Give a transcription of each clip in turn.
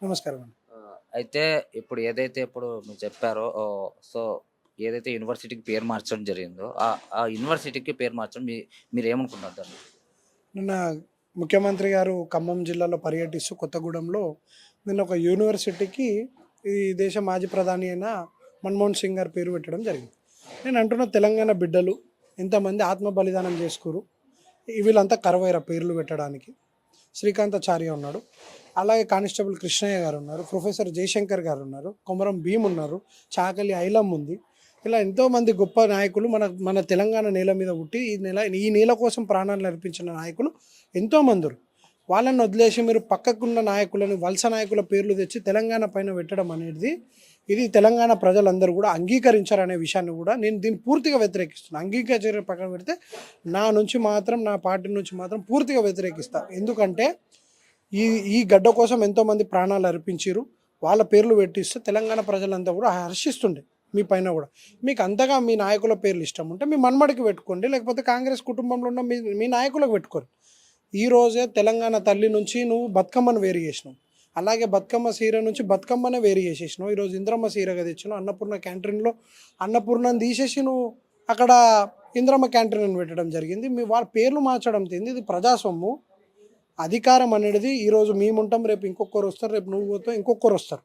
నమస్కారం అండి. అయితే ఇప్పుడు మీరు చెప్పారో సో, ఏదైతే యూనివర్సిటీకి పేరు మార్చడం జరిగిందో, ఆ యూనివర్సిటీకి పేరు మార్చడం మీరేమనుకుంటున్నారు దాన్ని? నిన్న ముఖ్యమంత్రి గారు ఖమ్మం జిల్లాలో పర్యటిస్తూ కొత్తగూడెంలో నిన్న ఒక యూనివర్సిటీకి ఈ దేశ మాజీ ప్రధాని అయిన మన్మోహన్ సింగ్ గారి పేరు పెట్టడం జరిగింది. నేను అంటున్న తెలంగాణ బిడ్డలు ఎంతమంది ఆత్మ బలిదానం చేసుకురు, వీళ్ళంతా కరువైన పేర్లు పెట్టడానికి. శ్రీకాంతాచార్య ఉన్నాడు, అలాగే కానిస్టేబుల్ కృష్ణయ్య గారు ఉన్నారు, ప్రొఫెసర్ జయశంకర్ గారు ఉన్నారు, కొమరం భీమ్ ఉన్నారు, చాకలి ఐలమ్ ఉంది. ఇలా ఎంతోమంది గొప్ప నాయకులు మన మన తెలంగాణ నేల మీద పుట్టి ఈ నేల కోసం ప్రాణాలు అర్పించిన నాయకులు ఎంతోమంది. వాళ్ళని వదిలేసి మీరు పక్కకున్న నాయకులను, వలస నాయకుల పేర్లు తెచ్చి తెలంగాణ పైన పెట్టడం అనేది ఇది తెలంగాణ ప్రజలందరూ కూడా అంగీకరించారనే విషయాన్ని కూడా నేను దీన్ని పూర్తిగా వ్యతిరేకిస్తున్నాను. అంగీకరించే పక్కన పెడితే నా పార్టీ నుంచి మాత్రం పూర్తిగా వ్యతిరేకిస్తాను. ఎందుకంటే ఈ ఈ గడ్డ కోసం ఎంతోమంది ప్రాణాలు అర్పించారు, వాళ్ళ పేర్లు పెట్టిస్తే తెలంగాణ ప్రజలంతా కూడా హర్షిస్తుండే. మీ పైన కూడా మీకు అంతగా మీ నాయకుల పేర్లు ఇష్టం ఉంటే మీ మన్మడికి పెట్టుకోండి, లేకపోతే కాంగ్రెస్ కుటుంబంలో ఉన్న మీ నాయకులకు పెట్టుకోండి. ఈరోజే తెలంగాణ తల్లి నుంచి నువ్వు బతుకమ్మను వేరు చేసినావు, అలాగే బతుకమ్మ సీర నుంచి బతుకమ్మనే వేరు చేసేసినావు. ఈరోజు ఇంద్రమ్మ సీరగా తెచ్చినావు. అన్నపూర్ణ క్యాంటీన్లో అన్నపూర్ణను తీసేసి నువ్వు అక్కడ ఇంద్రమ్మ క్యాంటీన్ పెట్టడం జరిగింది. మీ వాళ్ళ పేర్లు మార్చడం తింది. ఇది ప్రజాస్వామ్యం. అధికారం అనేది ఈరోజు మేము ఉంటాం, రేపు ఇంకొకరు వస్తారు, రేపు నువ్వు పోతావు, ఇంకొకరు వస్తారు.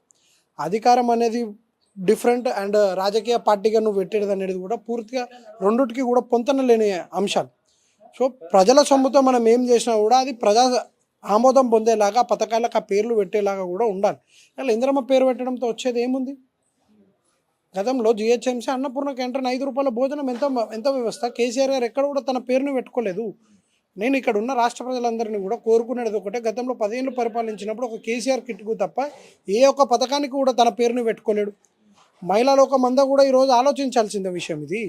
అధికారం అనేది డిఫరెంట్ అండ్ రాజకీయ పార్టీగా నువ్వు పెట్టేది అనేది కూడా పూర్తిగా రెండుటికి కూడా పొంతన లేని అంశాలు. సో ప్రజల సొమ్ముతో మనం ఏం చేసినా కూడా అది ప్రజా ఆమోదం పొందేలాగా పథకాలకు ఆ పేర్లు పెట్టేలాగా కూడా ఉండాలి. అలా ఇంద్రమ్మ పేరు పెట్టడంతో వచ్చేది ఏముంది? గతంలో జిహెచ్ఎంసీ అన్నపూర్ణ క్యాంటీన్ ₹5 భోజనం ఎంత వ్యవస్థ. కేసీఆర్ గారు ఎక్కడ కూడా తన పేరుని పెట్టుకోలేదు. నేను ఇక్కడ ఉన్న రాష్ట్ర ప్రజలందరినీ కూడా కోరుకునేది ఒకటే, గతంలో 10 ఏళ్ళు పరిపాలించినప్పుడు ఒక కేసీఆర్ కిట్కు తప్ప ఏ ఒక్క పథకానికి కూడా తన పేరుని పెట్టుకోలేడు. మహిళా లోకమంతా కూడా ఈరోజు ఆలోచించాల్సిన విషయం ఇది.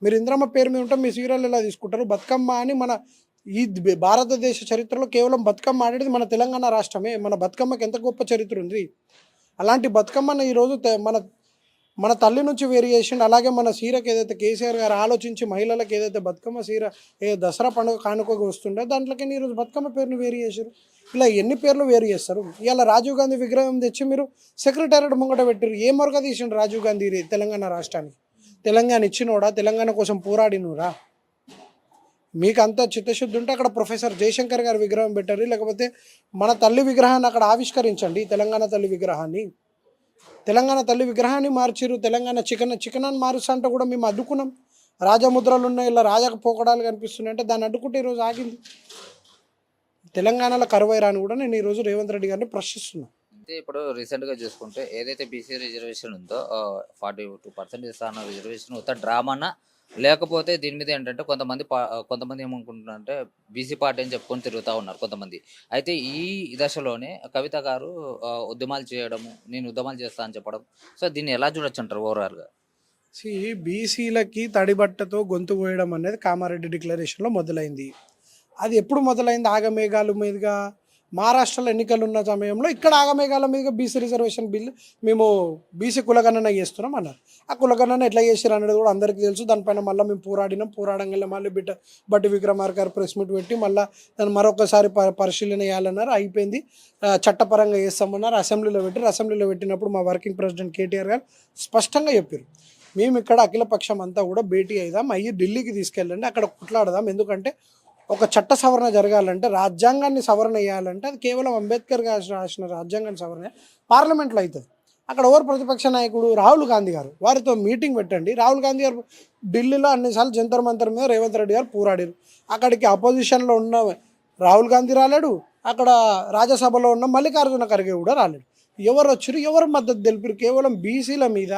మీరు ఇంద్రమ్మ పేరు మీద ఉంటే మీ సీరియల్ ఎలా తీసుకుంటారు? బతుకమ్మ అని ఈ భారతదేశ చరిత్రలో కేవలం బతుకమ్మ ఆడేది మన తెలంగాణ రాష్ట్రమే. మన బతుకమ్మకి ఎంత గొప్ప చరిత్ర ఉంది. అలాంటి బతుకమ్మను ఈరోజు మన తల్లి నుంచి వేరు చేసిండు. అలాగే మన సీరకు ఏదైతే కేసీఆర్ గారు ఆలోచించి మహిళలకు ఏదైతే బతుకమ్మ సీర దసరా పండుగ కానుకగా వస్తుండే దాంట్లోకి ఈరోజు బతుకమ్మ పేరుని వేరు చేశారు. ఇలా ఎన్ని పేర్లు వేరు చేస్తారు? ఇలా రాజీవ్ గాంధీ విగ్రహం తెచ్చి మీరు సెక్రటేరియట్ ముంగట పెట్టారు. ఏ మొరగ తీసిండు రాజీవ్ గాంధీ తెలంగాణ రాష్ట్రానికి? తెలంగాణ ఇచ్చినోడా? తెలంగాణ కోసం పోరాడినోరా? మీకు అంత చిత్తశుద్ధి ఉంటే అక్కడ ప్రొఫెసర్ జయశంకర్ గారి విగ్రహం పెట్టారు, లేకపోతే మన తల్లి విగ్రహాన్ని అక్కడ ఆవిష్కరించండి. తెలంగాణ తల్లి విగ్రహాన్ని మార్చిరు. తెలంగాణ చికెన్ మారుస్తా అంటే కూడా మేము అడ్డుకున్నాం. రాజముద్రలు ఉన్నాయి, ఇలా రాజకు పోకడాలు కనిపిస్తున్నాయి అంటే దాన్ని అడ్డుకుంటే ఈరోజు ఆగింది. తెలంగాణలో కరువైరా అని కూడా నేను ఈరోజు రేవంత్ రెడ్డి గారిని ప్రశ్నిస్తున్నాను. అయితే ఇప్పుడు రీసెంట్గా చూసుకుంటే ఏదైతే బీసీ రిజర్వేషన్ ఉందో 42% ఇస్తా అన్న రిజర్వేషన్ ఉత్త డ్రామానా, లేకపోతే దీని మీద ఏంటంటే కొంతమంది ఏమనుకుంటున్నారంటే బీసీ పార్టీ అని చెప్పుకొని తిరుగుతూ ఉన్నారు కొంతమంది. అయితే ఈ దశలోనే కవిత గారు ఉద్యమాలు చేయడము, నేను ఉద్యమాలు చేస్తా అని చెప్పడం, సో దీన్ని ఎలా చూడొచ్చు అంటారు ఓవరాల్గా? బీసీలకి తడిబట్టతో గొంతు పోయడం అనేది కామారెడ్డి డిక్లరేషన్లో మొదలైంది. అది ఎప్పుడు మొదలైంది? ఆగమేఘాల మీదుగా మహారాష్ట్రలో ఎన్నికలు ఉన్న సమయంలో ఇక్కడ ఆగమేఘాల మీదుగా బీసీ రిజర్వేషన్ బిల్లు మేము బీసీ కులగణన చేస్తున్నాం అన్నారు. ఆ కులగణన ఎట్లా చేశారు అనేది కూడా అందరికీ తెలుసు. దానిపైన మళ్ళీ మేము పోరాడంగా మళ్ళీ బట్టి విక్రమార్క గారు ప్రెస్ మీట్ పెట్టి మళ్ళీ దాన్ని మరొకసారి పరిశీలన చేయాలన్నారు. అయిపోయింది, చట్టపరంగా చేస్తామన్నారు. అసెంబ్లీలో పెట్టినప్పుడు మా వర్కింగ్ ప్రెసిడెంట్ కేటీఆర్ గారు స్పష్టంగా చెప్పారు, మేము ఇక్కడ అఖిలపక్షం అంతా కూడా భేటీ అయ్యి ఢిల్లీకి తీసుకెళ్ళండి, అక్కడ కొట్లాడదాం. ఎందుకంటే ఒక చట్ట సవరణ జరగాలంటే, రాజ్యాంగాన్ని సవరణ చేయాలంటే అది కేవలం అంబేద్కర్ గారు రాసిన రాజ్యాంగాన్ని సవరణ పార్లమెంట్లో అవుతుంది. అక్కడ ఎవరు ప్రతిపక్ష నాయకుడు? రాహుల్ గాంధీ గారు. వారితో మీటింగ్ పెట్టండి. రాహుల్ గాంధీ గారు ఢిల్లీలో అన్నిసార్లు జంతర్ మంతర్ మీద రేవంత్ రెడ్డి గారు పోరాడారు. అక్కడికి అపోజిషన్లో ఉన్న రాహుల్ గాంధీ రాలేడు, అక్కడ రాజ్యసభలో ఉన్న మల్లికార్జున ఖర్గే కూడా రాలేడు. ఎవరు వచ్చారు? ఎవరు మద్దతు తెలిపారు? కేవలం బీసీల మీద.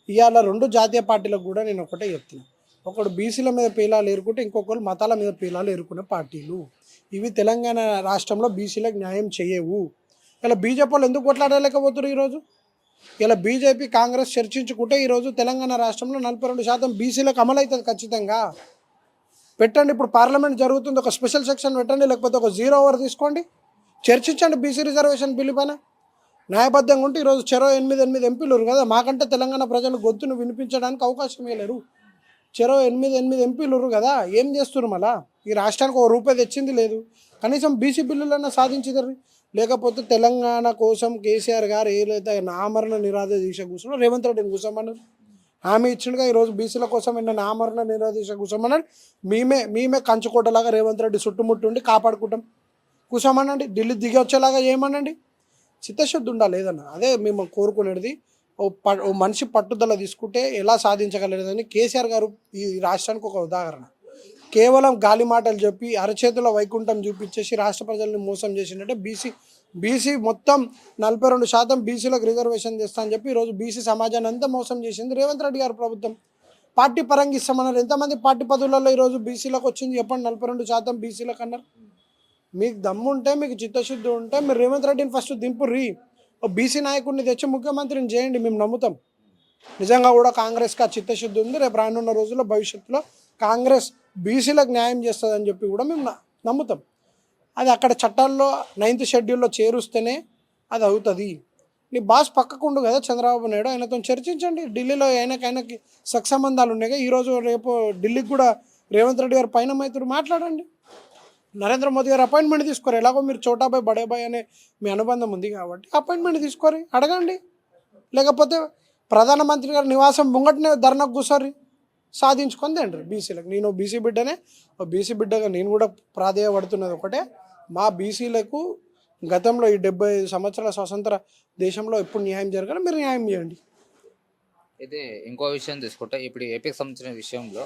ఇవాళ 2 జాతీయ పార్టీలకు కూడా నేను ఒకటే చెప్తున్నాను, ఒకడు బీసీల మీద పీలాలు ఏరుకుంటే ఇంకొకరు మతాల మీద పీలాలు ఏరుకునే పార్టీలు. ఇవి తెలంగాణ రాష్ట్రంలో బీసీలకు న్యాయం చేయవు. ఇలా బీజేపీ వాళ్ళు ఎందుకు కొట్లాడలేకపోతున్నారు? ఈరోజు ఇలా బీజేపీ కాంగ్రెస్ చర్చించుకుంటే ఈరోజు తెలంగాణ రాష్ట్రంలో 42% బీసీలకు అమలు అవుతుంది ఖచ్చితంగా. పెట్టండి, ఇప్పుడు పార్లమెంట్ జరుగుతుంది, ఒక స్పెషల్ సెక్షన్ పెట్టండి, లేకపోతే ఒక 0 ఓవర్ తీసుకోండి, చర్చించండి బీసీ రిజర్వేషన్ బిల్లు పైన. న్యాయబద్ధంగా ఉంటే ఈరోజు చెరో 8 ఎంపీలు కదా, మాకంటే తెలంగాణ ప్రజలు గొంతును వినిపించడానికి అవకాశం ఇవ్వలేరు. చెరో 8 ఎంపీలు కదా, ఏం చేస్తున్నారు? మళ్ళా ఈ రాష్ట్రానికి ₹1 తెచ్చింది లేదు. కనీసం బీసీ బిల్లులన్నా సాధించిదారు. లేకపోతే తెలంగాణ కోసం కేసీఆర్ గారు ఏదైతే ఆమరణ నిరాధ దీక్ష కూర్చున్నారో రేవంత్ రెడ్డిని కూర్చోమన్నారు. హామీ ఇచ్చిండుగా ఈరోజు బీసీల కోసం నిన్న ఆమరణ నిరాధ దీక్ష కూర్చోమన్నాడు. మేమే కంచుకోటలాగా రేవంత్ రెడ్డి చుట్టుముట్టుండి కాపాడుకుంటాం. కూర్చోమనండి, ఢిల్లీ దిగి వచ్చేలాగా చేయమనండి. చిత్తశుద్ధి ఉండాలి ఏదన్నా. అదే మేము కోరుకునేది. ఓ మనిషి పట్టుదల తీసుకుంటే ఎలా సాధించగలదని కేసీఆర్ గారు ఈ రాష్ట్రానికి ఒక ఉదాహరణ. కేవలం గాలి మాటలు చెప్పి అరచేతుల వైకుంఠం చూపించేసి రాష్ట్ర ప్రజల్ని మోసం చేసిందంటే బీసీ మొత్తం 42% బీసీలకు రిజర్వేషన్ చేస్తా అని చెప్పి ఈరోజు బీసీ సమాజాన్ని అంతా మోసం చేసింది రేవంత్ రెడ్డి గారి ప్రభుత్వం. పార్టీ పరంగా ఇస్తామన్నారు. ఎంతమంది పార్టీ పదవులలో ఈరోజు బీసీలకు వచ్చింది చెప్పండి? 42% బీసీలకు అన్నారు. మీకు దమ్ము ఉంటే, మీకు చిత్తశుద్ధి ఉంటే మీరు రేవంత్ రెడ్డిని ఫస్ట్ దింపుర్రి. ఓ బీసీ నాయకుడిని తెచ్చి ముఖ్యమంత్రిని చేయండి, మేము నమ్ముతాం. నిజంగా కూడా కాంగ్రెస్కి ఆ చిత్తశుద్ధి ఉంది. రేపు రానున్న రోజుల్లో భవిష్యత్తులో కాంగ్రెస్ బీసీలకు న్యాయం చేస్తుందని చెప్పి కూడా మేము నమ్ముతాం. అది అక్కడ చట్టాల్లో 9th షెడ్యూల్లో చేరుస్తేనే అది అవుతుంది. నీ బాస్ పక్కకుండు కదా చంద్రబాబు నాయుడు, ఆయనతో చర్చించండి. ఢిల్లీలో ఆయనకి సత్సంబంధాలు ఉన్నాయి. ఈరోజు రేపు ఢిల్లీకి కూడా రేవంత్ రెడ్డి గారు పైన మైత్రి మాట్లాడండి. నరేంద్ర మోదీ గారు అపాయింట్మెంట్ తీసుకోరు. ఎలాగో మీరు చోటాబాయ్ బడేబాయ్ అనే మీ అనుబంధం ఉంది కాబట్టి అపాయింట్మెంట్ తీసుకోరి, అడగండి. లేకపోతే ప్రధానమంత్రి గారి నివాసం ముంగటనే ధర్నాకు కూర్చోరి, సాధించుకొని తిండ్రి బీసీలకు. నేను బీసీ బిడ్డనే, బీసీ బిడ్డగా నేను కూడా ప్రాధేయపడుతున్నది ఒకటే, మా బీసీలకు గతంలో ఈ 75 సంవత్సరాల స్వతంత్ర దేశంలో ఎప్పుడు న్యాయం జరగాలి, మీరు న్యాయం చేయండి. అయితే ఇంకో విషయం తీసుకుంటే ఇప్పుడు ఏపీకి సంబంధించిన విషయంలో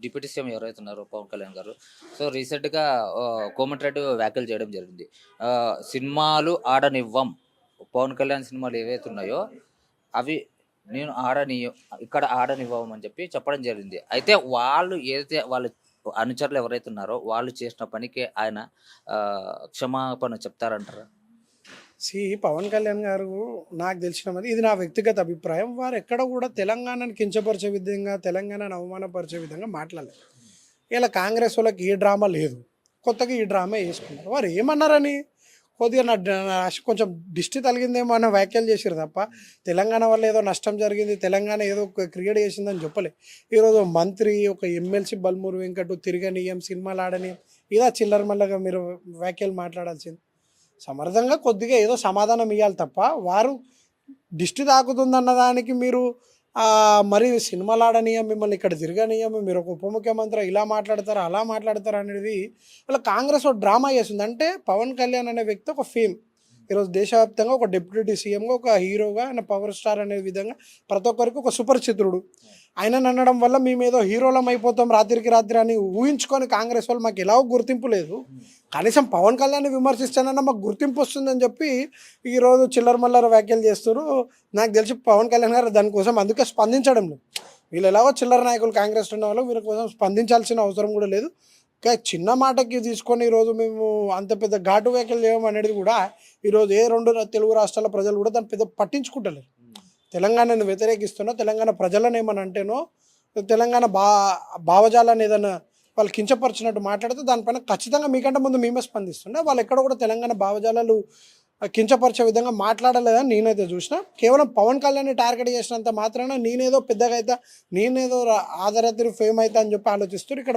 డిప్యూటీ సీఎం ఎవరైతే ఉన్నారో పవన్ కళ్యాణ్ గారు, సో రీసెంట్గా కోమటిరెడ్డి వ్యాఖ్యలు చేయడం జరిగింది. సినిమాలు ఆడనివ్వం, పవన్ కళ్యాణ్ సినిమాలు ఏవైతే ఉన్నాయో అవి నేను ఇక్కడ ఆడనివ్వమని చెప్పి చెప్పడం జరిగింది. అయితే వాళ్ళు ఏదైతే వాళ్ళ అనుచరులు ఎవరైతే ఉన్నారో వాళ్ళు చేసిన పనికి ఆయన క్షమాపణ చెప్తారంటారా? పవన్ కళ్యాణ్ గారు నాకు తెలిసిన ఇది నా వ్యక్తిగత అభిప్రాయం. వారు ఎక్కడ కూడా తెలంగాణను కించపరిచే విధంగా, తెలంగాణను అవమానపరిచే విధంగా మాట్లాడలేదు. ఇలా కాంగ్రెస్ వాళ్ళకి ఏ డ్రామా లేదు, కొత్తగా ఈ డ్రామా వేసుకున్నారు. వారు ఏమన్నారని కొద్దిగా నా కొంచెం దిష్టి తగిలిందేమో అన్న వ్యాఖ్యలు చేశారు తప్ప తెలంగాణ వల్ల ఏదో నష్టం జరిగింది, తెలంగాణ ఏదో క్రియేట్ చేసిందని చెప్పలే. ఈరోజు మంత్రి, ఒక ఎమ్మెల్సీ బల్మూరు వెంకట్ తిరగనీయం, సినిమాలు ఆడనీయం, ఇదా చిల్లర మల్లగా మీరు వ్యాఖ్యలు మాట్లాడాల్సింది. సమర్థంగా కొద్దిగా ఏదో సమాధానం ఇవ్వాలి తప్ప వారు దిష్టి తాకుతుందన్న దానికి మీరు మరి సినిమాలు ఆడనీయం, మిమ్మల్ని ఇక్కడ తిరగనీయం, మీరు ఒక ఉప ముఖ్యమంత్రి ఇలా మాట్లాడతారా అలా మాట్లాడతారా అనేది వాళ్ళ కాంగ్రెస్ ఒక డ్రామా చేస్తుంది. అంటే పవన్ కళ్యాణ్ అనే వ్యక్తి ఒక ఫేమ్, ఈరోజు దేశవ్యాప్తంగా ఒక డిప్యూటీ సీఎంగా, ఒక హీరోగా, ఆయన పవర్ స్టార్ అనే విధంగా ప్రతి ఒక్కరికి ఒక సుపరిచితుడు. ఆయనను అనడం వల్ల మేము ఏదో హీరోలం అయిపోతాం రాత్రికి రాత్రి అని ఊహించుకొని కాంగ్రెస్ వాళ్ళు మాకు ఎలాగో గుర్తింపు లేదు, కనీసం పవన్ కళ్యాణ్ విమర్శిస్తానన్నా మాకు గుర్తింపు వస్తుందని చెప్పి ఈరోజు చిల్లర మల్లర వ్యాఖ్యలు చేస్తారు. నాకు తెలిసి పవన్ కళ్యాణ్ గారు దానికోసం అందుకే స్పందించడం లేదు. వీళ్ళు ఎలాగో చిల్లర నాయకులు కాంగ్రెస్ ఉన్న వాళ్ళు వీళ్ళ కోసం స్పందించాల్సిన అవసరం కూడా లేదు. చిన్న మాటకి తీసుకొని ఈరోజు మేము అంత పెద్ద ఘాటు వ్యాఖ్యలు చేయడం అనేది కూడా ఈరోజు ఏ 2 తెలుగు రాష్ట్రాల ప్రజలు కూడా దాన్ని పెద్ద పట్టించుకుంటలేరు. తెలంగాణను వ్యతిరేకిస్తున్నా, తెలంగాణ ప్రజలను ఏమని అంటేనో, తెలంగాణ భావజాలాన్ని ఏదైనా వాళ్ళు కించపరిచినట్టు మాట్లాడితే దానిపైన ఖచ్చితంగా మీకంటే ముందు మేమే స్పందిస్తుండే. వాళ్ళు ఎక్కడ కూడా తెలంగాణ భావజాలాలు కించపరిచే విధంగా మాట్లాడలేదని నేనైతే చూసిన. కేవలం పవన్ కళ్యాణ్ని టార్గెట్ చేసినంత మాత్రాన నేనేదో పెద్దగా అవుతా, నేనేదో ఆదరాత్రి ఫేమ్ అవుతా అని చెప్పి ఆలోచిస్తారు. ఇక్కడ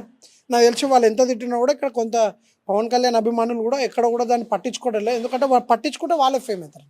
నాకు తెలిసి వాళ్ళు ఎంత తిట్టినా కూడా ఇక్కడ కొంత పవన్ కళ్యాణ్ అభిమానులు కూడా ఎక్కడ కూడా దాన్ని పట్టించుకోవడం లేదు. ఎందుకంటే వాళ్ళు పట్టించుకుంటే వాళ్ళే ఫేమ్ అవుతారు.